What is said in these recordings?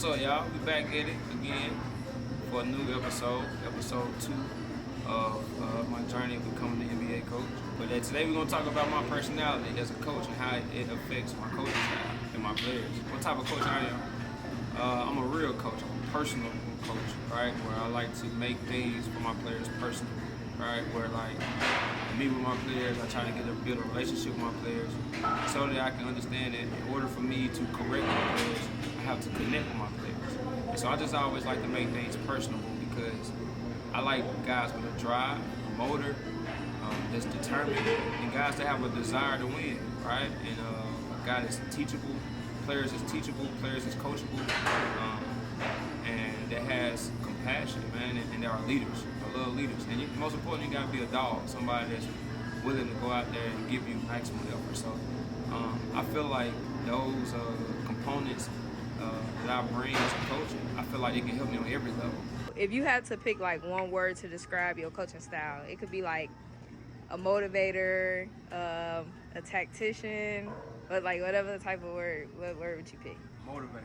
What's up, y'all? We back at it again for a new episode 2 of my journey of becoming an NBA coach. But today we're going to talk about my personality as a coach and how it affects my coaching style and my players. What type of coach I am? I'm a real coach. I'm a personal coach, right? Where I like to make things for my players personal, right? Where like I meet with my players, I try to build a relationship with my players so that I can understand that in order for me to correct my players, I have to connect with my players. And so I just always like to make things personable because I like guys with a drive, a motor, that's determined, and guys that have a desire to win, right? And a guy that's teachable, players that's teachable, players that's coachable, and that has compassion, man, and there are leaders. I love leaders. And most importantly, you gotta be a dog, somebody that's willing to go out there and give you maximum effort. So I feel like those components that I bring as a coach, I feel like it can help me on every level. If you had to pick like one word to describe your coaching style, it could be like a motivator, a tactician, but like whatever the type of word, what word would you pick? Motivator.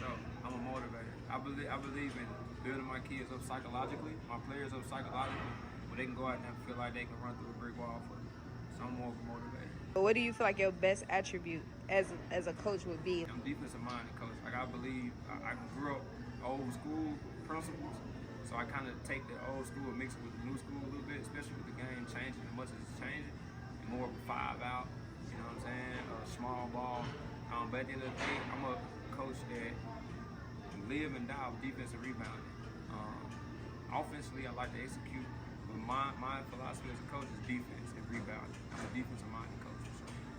So I'm a motivator. I believe in building my kids up psychologically, my players up psychologically, where they can go out there and feel like they can run through a brick wall for me. So I'm more of a motivator. What do you feel like your best attribute as a coach would be? I'm defensive minded coach. Like I believe I grew up old school principles, so I kind of take the old school and mix it with the new school a little bit, especially with the game changing as much as it's changing, and more of a 5 out. You know what I'm saying? A small ball. But at the end of the day, I'm a coach that live and die with defensive rebounding. Offensively, I like to execute, but my philosophy as a coach is defense and rebounding. I'm a defensive minded coach.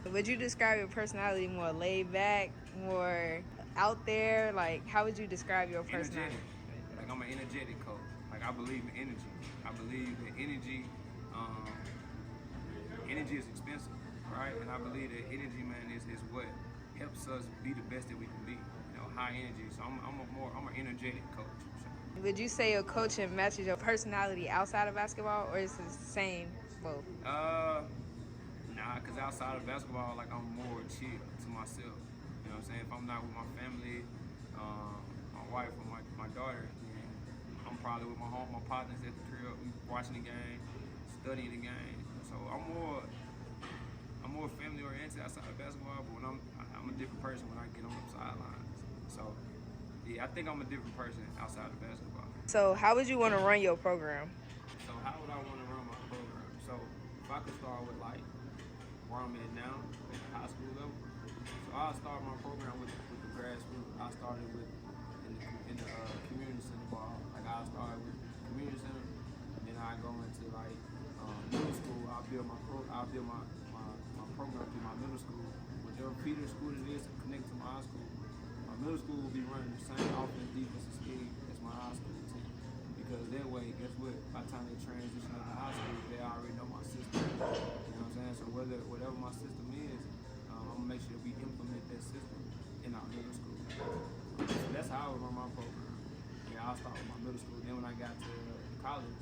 So. Would you describe your personality more laid back, more out there? Like, how would you describe your personality? Energetic. Like I'm an energetic coach. Like I believe in energy. I believe that energy is expensive, right? And I believe that energy, man, is what helps us be the best that we can be. You know, high energy. So I'm an energetic coach. So. Would you say your coaching matches your personality outside of basketball, or is it the same both? Nah, because outside of basketball, like I'm more chill to myself. You know what I'm saying? If I'm not with my family, my wife or my daughter, then I'm probably with my partners at the crib, watching the game, studying the game. So I'm more family oriented outside of basketball, but when I'm a different person when I get on the sidelines. So yeah, I think I'm a different person outside of basketball. So how would you want to run your program? So how would I want to run my program? So if I could start with like where I'm at now, at the high school level. So I'll start my program with the grassroots. I started with in the community center ball. Like I'll start with community center, and then I go into like middle school. I'll build my program through my middle school. Whichever feeder school it is to connect to my high school. My middle school will be running the same offense, defensive scheme as my high school team. Because that way, guess what? By the time they transition up to high school, they already know my system. You know what I'm saying? So whatever my system is, I'm gonna make sure that we implement that system in our middle school. So that's how I would run my program. Yeah, I'll start with my middle school. Then when I got to college,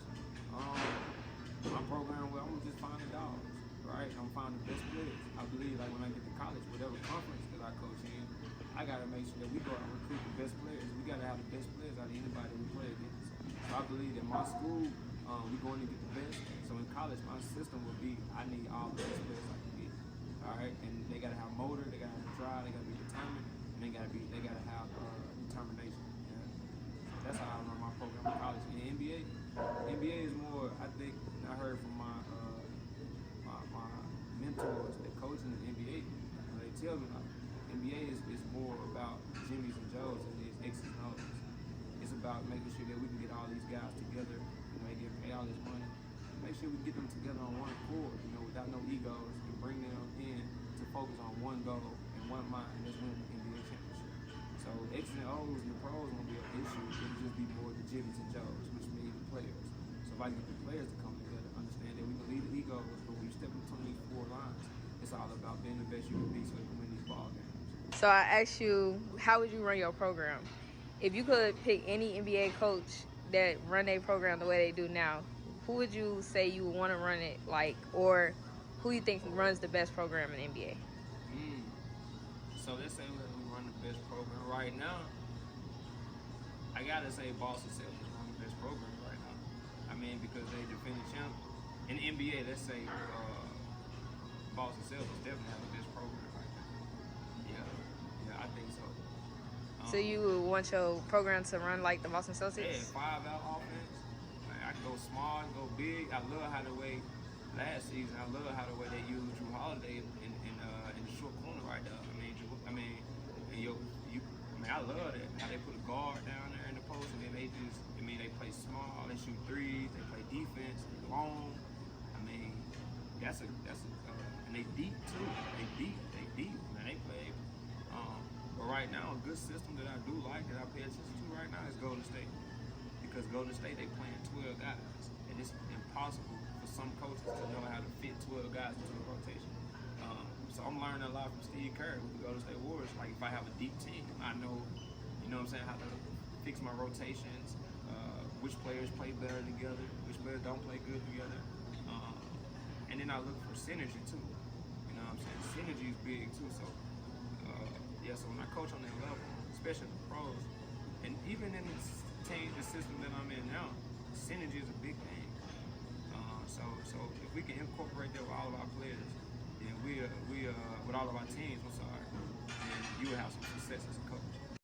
my program, well, I'm gonna just find the dogs, right? I'm gonna find the best players. I believe like when I get to college, whatever conference that I coach in, I gotta make sure that we go out and recruit the best players. We gotta have the best players out of anybody we play against. So I believe that my school, we're going to get the best. So in college, my system will be, I need all the best players I can get. All right, and they gotta have motor, they gotta have drive, they gotta be determined, and they gotta have determination. Yeah. So that's how I run my program in college. In the NBA is more. I think I heard from my mentors that coach in the NBA. They tell me like NBA is more about Jimmys and Joes than it is X's and O's. It's about making sure that we can get all these guys together, they get paid all this money. Make sure we get them together on one accord, without no egos, and bring them in to focus on one goal and one mind, and that's winning the NBA championship. So the X's and O's and the pros won't be an issue. It'll just be more the Jimmys and Joes, which means the players. So if I can get the players to come together, understand that we can lead the egos, but when you step between these 4 lines, it's all about being the best you can be so you can win these ball games. So I asked you, how would you run your program? If you could pick any NBA coach that run their program the way they do now, who would you say you would want to run it like, or who you think runs the best program in the NBA? So let's say we run the best program right now. gotta say Boston Celtics are the best program right now. I mean, because they defending champ. In the NBA, let's say Boston Celtics definitely have the best program right now. Yeah, I think so. So you would want your program to run like the Boston Celtics? Yeah, 5-out offense. I can go small, go big. I love how the way last season. I love how the way they used Drew Holiday in the short corner right there. I love that how they put a guard down there in the post, and then they play small. They shoot threes. They play defense. They long. And they deep too. They deep. Man, they play. But right now, a good system that I do like, that I pay attention to right now, is Golden State. Because Golden State, they playing 12 guys, and it's impossible for some coaches to know how to fit 12 guys into the rotation. So I'm learning a lot from Steve Kerr with the Golden State Warriors. Like, if I have a deep team, I know, you know what I'm saying, how to fix my rotations, which players play better together, which players don't play good together. And then I look for synergy too. You know what I'm saying? Synergy is big too. So so when I coach on that level, especially the pros, and even in the system that I'm in now, synergy is a big thing. So if we can incorporate that with all of our players, then we with all of our teams, then you will have some success as a coach.